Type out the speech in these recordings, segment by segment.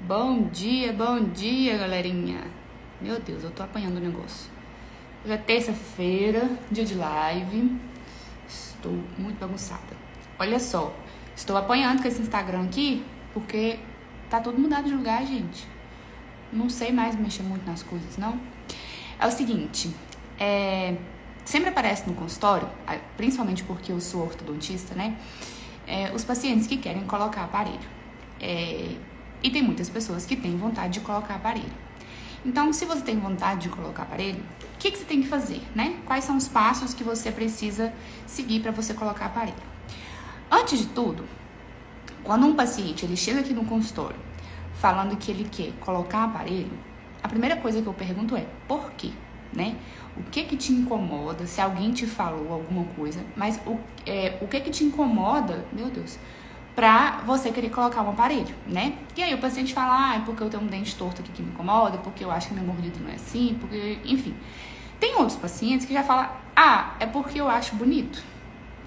Bom dia, galerinha. Meu Deus, eu tô apanhando o negócio. Hoje é terça-feira, dia de live. Estou muito bagunçada. Olha só, estou apanhando com esse Instagram aqui, porque tá tudo mudado de lugar, gente. Não sei mais mexer muito nas coisas, não. É o seguinte, sempre aparece no consultório, principalmente porque eu sou ortodontista, né? Os pacientes que querem colocar aparelho. E tem muitas pessoas que têm vontade de colocar aparelho. Então, se você tem vontade de colocar aparelho, o que você tem que fazer, né? Quais são os passos que você precisa seguir para você colocar aparelho? Antes de tudo, quando um paciente ele chega aqui no consultório falando que ele quer colocar aparelho, a primeira coisa que eu pergunto é por quê, né? O que te incomoda, se alguém te falou alguma coisa, mas o que te incomoda, meu Deus, pra você querer colocar um aparelho, né? E aí o paciente fala, é porque eu tenho um dente torto aqui que me incomoda, porque eu acho que minha mordida não é assim, porque, enfim. Tem outros pacientes que já falam, é porque eu acho bonito,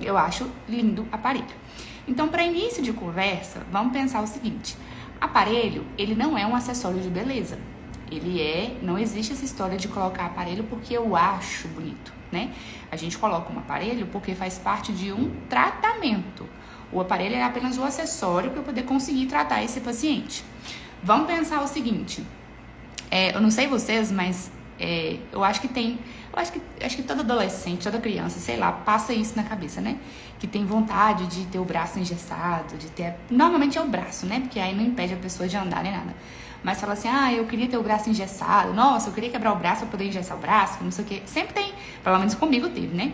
eu acho lindo aparelho. Então, para início de conversa, vamos pensar o seguinte, aparelho, ele não é um acessório de beleza. Não existe essa história de colocar aparelho porque eu acho bonito, né? A gente coloca um aparelho porque faz parte de um tratamento. O aparelho é apenas o acessório para eu poder conseguir tratar esse paciente. Vamos pensar o seguinte, eu não sei vocês, mas eu acho que todo adolescente, toda criança, sei lá, passa isso na cabeça, né? Que tem vontade de ter o braço engessado, normalmente é o braço, né? Porque aí não impede a pessoa de andar nem nada. Mas fala assim, eu queria ter o braço engessado, nossa, eu queria quebrar o braço para poder engessar o braço, não sei o quê. Sempre tem, pelo menos comigo teve, né?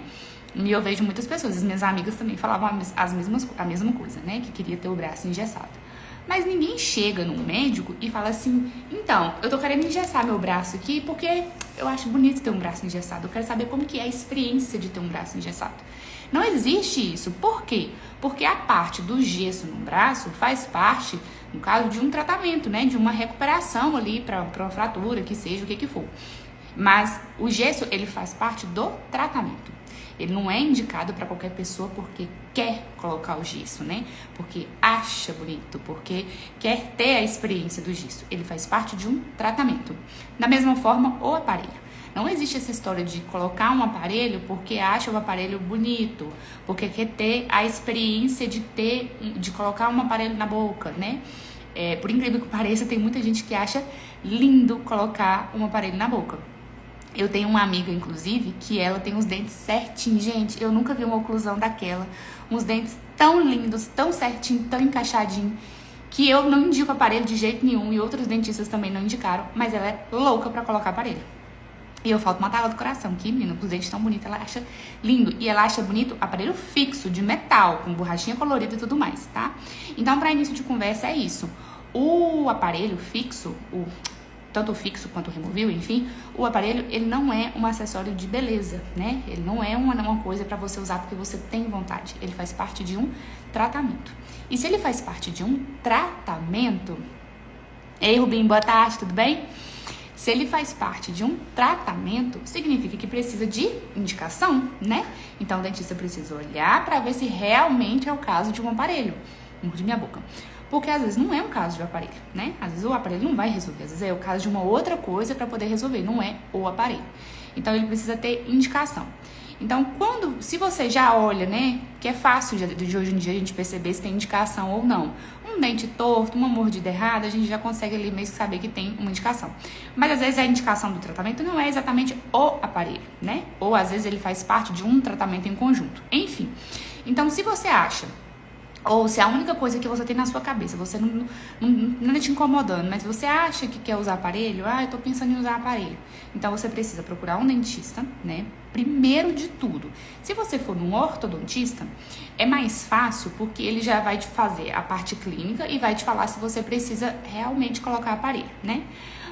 E eu vejo muitas pessoas, as minhas amigas também falavam a mesma coisa, né? Que queria ter o braço engessado. Mas ninguém chega num médico e fala assim, então, eu tô querendo engessar meu braço aqui porque eu acho bonito ter um braço engessado. Eu quero saber como que é a experiência de ter um braço engessado. Não existe isso. Por quê? Porque a parte do gesso no braço faz parte, no caso, de um tratamento, né? De uma recuperação ali para uma fratura, que seja o que for. Mas o gesso, ele faz parte do tratamento. Ele não é indicado para qualquer pessoa porque quer colocar o gesso, né? Porque acha bonito, porque quer ter a experiência do gesso. Ele faz parte de um tratamento. Da mesma forma, o aparelho. Não existe essa história de colocar um aparelho porque acha o aparelho bonito, porque quer ter a experiência de colocar um aparelho na boca, né? Por incrível que pareça, tem muita gente que acha lindo colocar um aparelho na boca. Eu tenho uma amiga, inclusive, que ela tem os dentes certinhos. Gente, eu nunca vi uma oclusão daquela. Uns dentes tão lindos, tão certinho, tão encaixadinho, que eu não indico aparelho de jeito nenhum. E outros dentistas também não indicaram. Mas ela é louca pra colocar aparelho. E eu falto matar ela do coração. Que menina, com os dentes tão bonitos, ela acha lindo. E ela acha bonito aparelho fixo, de metal, com borrachinha colorida e tudo mais, tá? Então, pra início de conversa, é isso. O aparelho fixo, tanto o fixo quanto o removível, enfim, o aparelho, ele não é um acessório de beleza, né? Ele não é uma coisa para você usar porque você tem vontade. Ele faz parte de um tratamento. E se ele faz parte de um tratamento... Ei, Rubinho, boa tarde, tudo bem? Se ele faz parte de um tratamento, significa que precisa de indicação, né? Então, o dentista precisa olhar para ver se realmente é o caso de um aparelho. Mordi minha boca. Porque às vezes não é um caso de aparelho, né? Às vezes o aparelho não vai resolver, às vezes é o caso de uma outra coisa para poder resolver, não é o aparelho. Então ele precisa ter indicação. Então, se você já olha, né, que é fácil de hoje em dia a gente perceber se tem indicação ou não. Um dente torto, uma mordida errada, a gente já consegue ali mesmo saber que tem uma indicação. Mas às vezes a indicação do tratamento não é exatamente o aparelho, né? Ou às vezes ele faz parte de um tratamento em conjunto. Enfim, então se você acha, ou se a única coisa que você tem na sua cabeça, você não te incomodando, mas você acha que quer usar aparelho, eu tô pensando em usar aparelho. Então você precisa procurar um dentista, né? Primeiro de tudo, se você for num ortodontista, é mais fácil porque ele já vai te fazer a parte clínica e vai te falar se você precisa realmente colocar aparelho, né?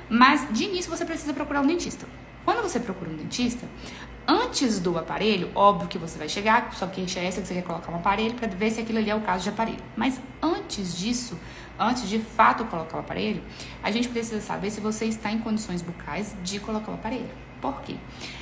Mas de início você precisa procurar um dentista. Quando você procura um dentista, antes do aparelho, óbvio que você vai chegar, só que é essa que você quer colocar um aparelho para ver se aquilo ali é o caso de aparelho. Mas antes disso, antes de fato colocar o aparelho, a gente precisa saber se você está em condições bucais de colocar o aparelho. Por quê?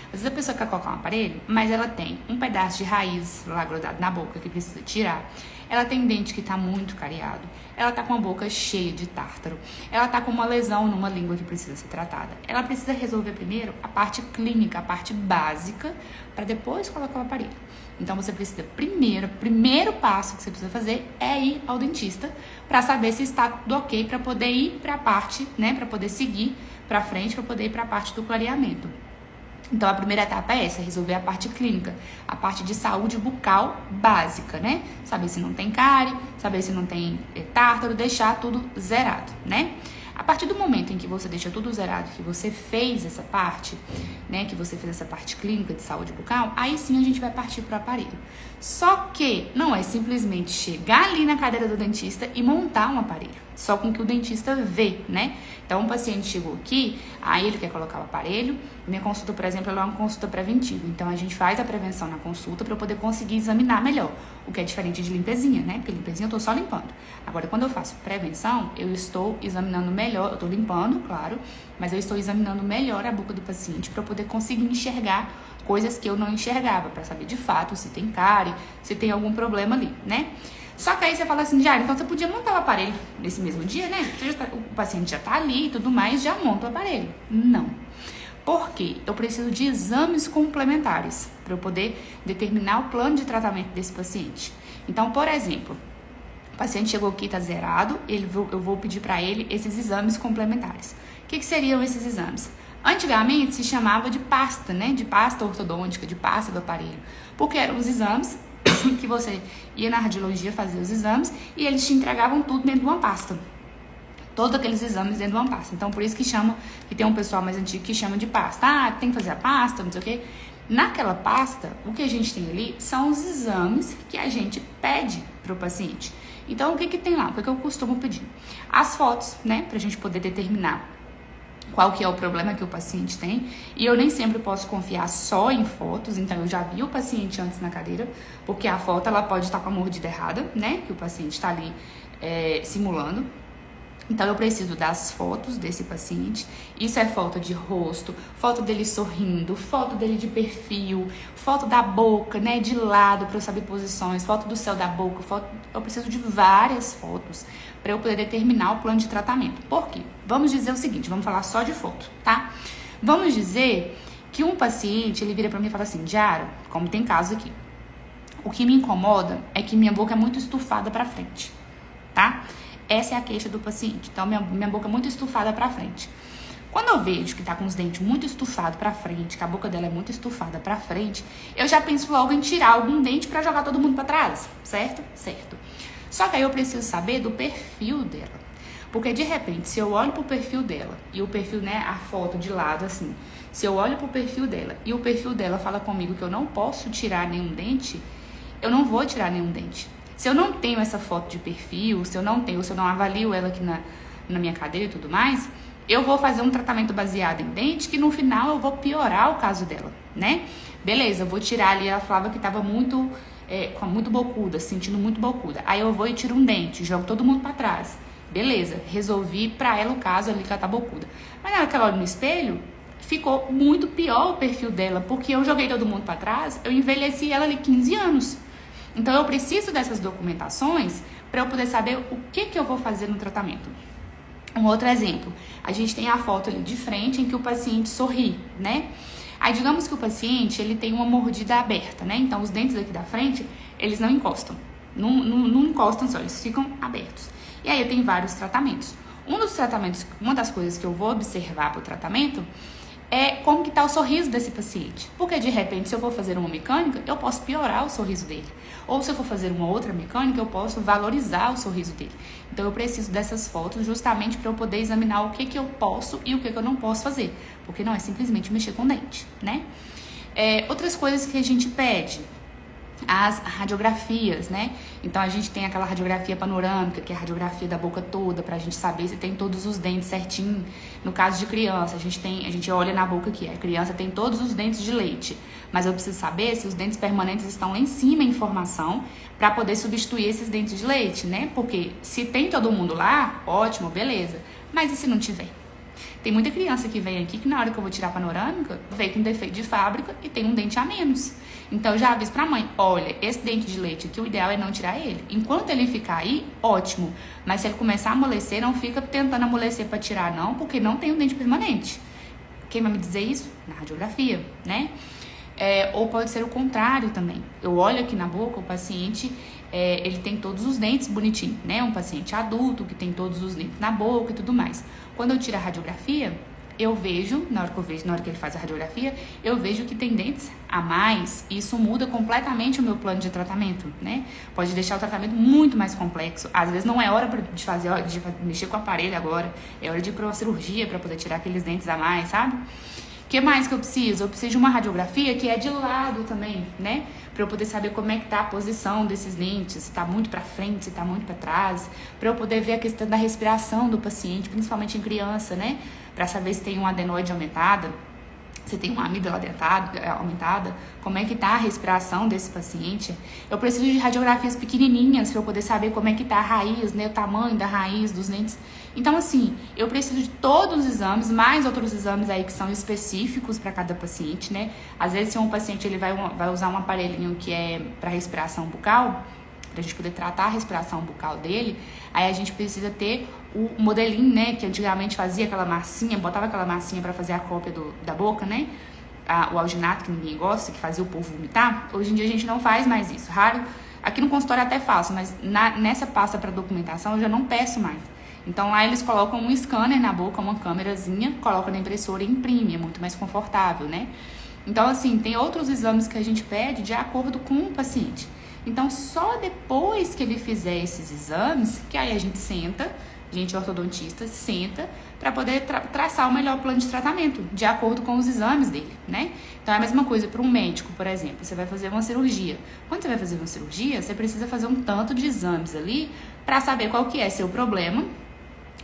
Às vezes a pessoa quer colocar um aparelho, mas ela tem um pedaço de raiz lá grudado na boca que precisa tirar. Ela tem um dente que está muito cariado. Ela está com a boca cheia de tártaro. Ela está com uma lesão numa língua que precisa ser tratada. Ela precisa resolver primeiro a parte clínica, a parte básica, para depois colocar o aparelho. Então você precisa primeiro passo que você precisa fazer é ir ao dentista para saber se está tudo ok para poder ir para a parte, né, para poder seguir para frente, para poder ir para a parte do clareamento. Então, a primeira etapa é essa, resolver a parte clínica, a parte de saúde bucal básica, né? Saber se não tem cárie, saber se não tem tártaro, deixar tudo zerado, né? A partir do momento em que você deixa tudo zerado, que você fez essa parte, né? Que você fez essa parte clínica de saúde bucal, aí sim a gente vai partir para o aparelho. Só que não é simplesmente chegar ali na cadeira do dentista e montar um aparelho, só com o que o dentista vê, né? Então, um paciente chegou aqui, aí ele quer colocar o aparelho. Minha consulta, por exemplo, ela é uma consulta preventiva. Então, a gente faz a prevenção na consulta para eu poder conseguir examinar melhor, o que é diferente de limpezinha, né? Porque limpezinha eu tô só limpando. Agora, quando eu faço prevenção, eu estou examinando melhor, eu tô limpando, claro, mas eu estou examinando melhor a boca do paciente para eu poder conseguir enxergar coisas que eu não enxergava, para saber de fato se tem cárie, se tem algum problema ali, né? Só que aí você fala assim, então você podia montar o aparelho nesse mesmo dia, né? O paciente já tá ali e tudo mais, já monta o aparelho. Não. Por quê? Eu preciso de exames complementares para eu poder determinar o plano de tratamento desse paciente. Então, por exemplo, o paciente chegou aqui, tá zerado, eu vou pedir para ele esses exames complementares. O que seriam esses exames? Antigamente se chamava de pasta, né? De pasta ortodôntica, de pasta do aparelho. Porque eram os exames que você ia na radiologia fazer os exames e eles te entregavam tudo dentro de uma pasta. Todos aqueles exames dentro de uma pasta. Então, por isso que tem um pessoal mais antigo que chama de pasta. Ah, tem que fazer a pasta, não sei o quê. Naquela pasta, o que a gente tem ali são os exames que a gente pede para o paciente. Então, o que tem lá? O que eu costumo pedir? As fotos, né? Pra gente poder determinar qual que é o problema que o paciente tem, e eu nem sempre posso confiar só em fotos, então eu já vi o paciente antes na cadeira, porque a foto ela pode estar com a mordida errada, né, que o paciente está ali simulando. Então eu preciso das fotos desse paciente. Isso é foto de rosto, foto dele sorrindo, foto dele de perfil, foto da boca, né, de lado para eu saber posições, foto do céu da boca, eu preciso de várias fotos para eu poder determinar o plano de tratamento. Por quê? Vamos dizer o seguinte, vamos falar só de foto, tá? Vamos dizer que um paciente, ele vira para mim e fala assim, Diara, como tem caso aqui, o que me incomoda é que minha boca é muito estufada para frente, tá? Essa é a queixa do paciente. Então, minha boca é muito estufada pra frente. Quando eu vejo que tá com os dentes muito estufados pra frente, que a boca dela é muito estufada pra frente, eu já penso logo em tirar algum dente pra jogar todo mundo pra trás, certo? Certo. Só que aí eu preciso saber do perfil dela. Porque, de repente, se eu olho pro perfil dela, e o perfil, né, a foto de lado, assim, se eu olho pro perfil dela, e o perfil dela fala comigo que eu não posso tirar nenhum dente, eu não vou tirar nenhum dente. Se eu não tenho essa foto de perfil, se eu não avalio ela aqui na minha cadeira e tudo mais, eu vou fazer um tratamento baseado em dente que no final eu vou piorar o caso dela, né? Beleza, eu vou tirar ali, ela falava que tava muito bocuda, sentindo muito bocuda. Aí eu vou e tiro um dente, jogo todo mundo pra trás. Beleza, resolvi pra ela o caso ali que ela tá bocuda. Mas na hora que ela olha no espelho, ficou muito pior o perfil dela, porque eu joguei todo mundo pra trás, eu envelheci ela ali 15 anos. Então, eu preciso dessas documentações para eu poder saber o que eu vou fazer no tratamento. Um outro exemplo, a gente tem a foto ali de frente em que o paciente sorri, né? Aí, digamos que o paciente, ele tem uma mordida aberta, né? Então, os dentes aqui da frente, eles não encostam. Não encostam só, eles ficam abertos. E aí, eu tenho vários tratamentos. Uma das coisas que eu vou observar para o tratamento é como que tá o sorriso desse paciente. Porque, de repente, se eu for fazer uma mecânica, eu posso piorar o sorriso dele. Ou se eu for fazer uma outra mecânica, eu posso valorizar o sorriso dele. Então, eu preciso dessas fotos justamente para eu poder examinar o que eu posso e o que eu não posso fazer. Porque não é simplesmente mexer com dente, né? Outras coisas que a gente pede. as radiografias, né? Então a gente tem aquela radiografia panorâmica, que é a radiografia da boca toda, pra gente saber se tem todos os dentes certinho. No caso de criança, a gente olha na boca aqui, a criança tem todos os dentes de leite, mas eu preciso saber se os dentes permanentes estão lá em cima em formação para poder substituir esses dentes de leite, né? Porque se tem todo mundo lá, ótimo, beleza. Mas e se não tiver? Tem muita criança que vem aqui que na hora que eu vou tirar a panorâmica, veio com defeito de fábrica e tem um dente a menos. Então eu já aviso pra mãe, olha, esse dente de leite aqui, o ideal é não tirar ele. Enquanto ele ficar aí, ótimo. Mas se ele começar a amolecer, não fica tentando amolecer pra tirar não, porque não tem um dente permanente. Quem vai me dizer isso? Na radiografia, né? Ou pode ser o contrário também. Eu olho aqui na boca, o paciente, ele tem todos os dentes bonitinho, né? Um paciente adulto que tem todos os dentes na boca e tudo mais. Quando eu tiro a radiografia, eu vejo, na hora que ele faz a radiografia, eu vejo que tem dentes a mais. E isso muda completamente o meu plano de tratamento, né? Pode deixar o tratamento muito mais complexo. Às vezes não é hora de mexer com o aparelho agora, é hora de ir para uma cirurgia para poder tirar aqueles dentes a mais, sabe? O que mais que eu preciso? Eu preciso de uma radiografia que é de lado também, né? Pra eu poder saber como é que tá a posição desses dentes, se tá muito pra frente, se tá muito pra trás, pra eu poder ver a questão da respiração do paciente, principalmente em criança, né? Pra saber se tem uma adenoide aumentada, se tem uma amígdala aumentada, como é que tá a respiração desse paciente. Eu preciso de radiografias pequenininhas para eu poder saber como é que tá a raiz, né, o tamanho da raiz dos dentes. Então, assim, eu preciso de todos os exames, mais outros exames aí que são específicos para cada paciente, né. Às vezes, se um paciente ele vai usar um aparelhinho que é para respiração bucal, pra gente poder tratar a respiração bucal dele, aí a gente precisa ter o modelinho, né, que antigamente fazia aquela massinha, botava aquela massinha pra fazer a cópia da boca, né, o alginato, que ninguém gosta, que fazia o povo vomitar. Hoje em dia a gente não faz mais isso, raro. Aqui no consultório até faço, mas nessa pasta pra documentação eu já não peço mais. Então lá eles colocam um scanner na boca, uma câmerazinha, colocam na impressora e imprime, é muito mais confortável, né. Então, assim, tem outros exames que a gente pede de acordo com o paciente. Então, só depois que ele fizer esses exames, que aí a gente senta, a gente ortodontista senta para poder traçar o melhor plano de tratamento, de acordo com os exames dele, né? Então, é a mesma coisa para um médico, por exemplo, você vai fazer uma cirurgia. Quando você vai fazer uma cirurgia, você precisa fazer um tanto de exames ali para saber qual que é seu problema.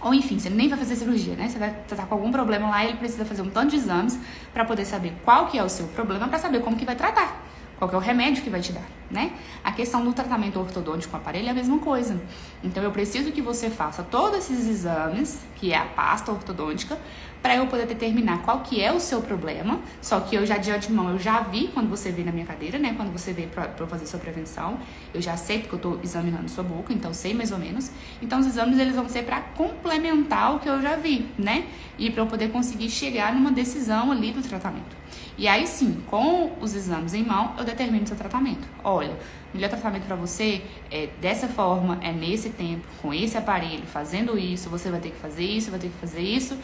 Ou enfim, você nem vai fazer cirurgia, né? Você vai estar com algum problema lá e ele precisa fazer um tanto de exames para poder saber qual que é o seu problema, para saber como que vai tratar. Qual que é o remédio que vai te dar, né? A questão do tratamento ortodôntico com aparelho é a mesma coisa. Então, eu preciso que você faça todos esses exames, que é a pasta ortodôntica, para eu poder determinar qual que é o seu problema. Só que eu já de antemão, eu já vi quando você veio na minha cadeira, né? Quando você veio pra eu fazer sua prevenção, eu já sei porque eu tô examinando sua boca, então eu sei mais ou menos. Então, os exames, eles vão ser para complementar o que eu já vi, né? E para eu poder conseguir chegar numa decisão ali do tratamento. E aí sim, com os exames em mão, eu determino o seu tratamento. Olha, o melhor tratamento para você é dessa forma, é nesse tempo, com esse aparelho, fazendo isso, você vai ter que fazer isso, vai ter que fazer isso,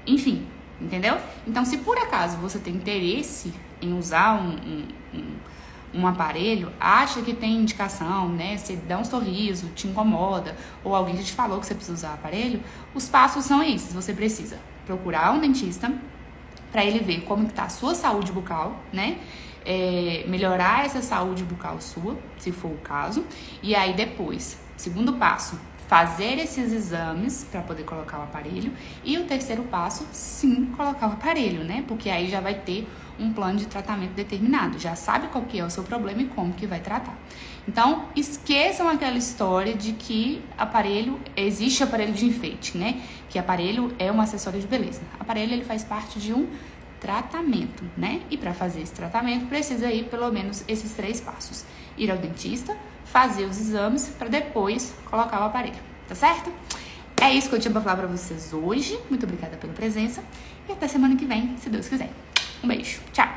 enfim, entendeu? Então, se por acaso você tem interesse em usar um aparelho, acha que tem indicação, né? Você dá um sorriso, te incomoda, ou alguém já te falou que você precisa usar aparelho, os passos são esses. Você precisa procurar um dentista, para ele ver como que tá a sua saúde bucal, né? Melhorar essa saúde bucal sua, se for o caso. E aí depois, segundo passo, fazer esses exames para poder colocar o aparelho. E o terceiro passo, sim, colocar o aparelho, né? Porque aí já vai ter um plano de tratamento determinado. Já sabe qual que é o seu problema e como que vai tratar. Então, esqueçam aquela história de que existe aparelho de enfeite, né? Que aparelho é um acessório de beleza. Aparelho, ele faz parte de um tratamento, né? E para fazer esse tratamento, precisa ir pelo menos esses 3 passos. Ir ao dentista, fazer os exames, para depois colocar o aparelho, tá certo? É isso que eu tinha para falar para vocês hoje. Muito obrigada pela presença e até semana que vem, se Deus quiser. Um beijo, tchau!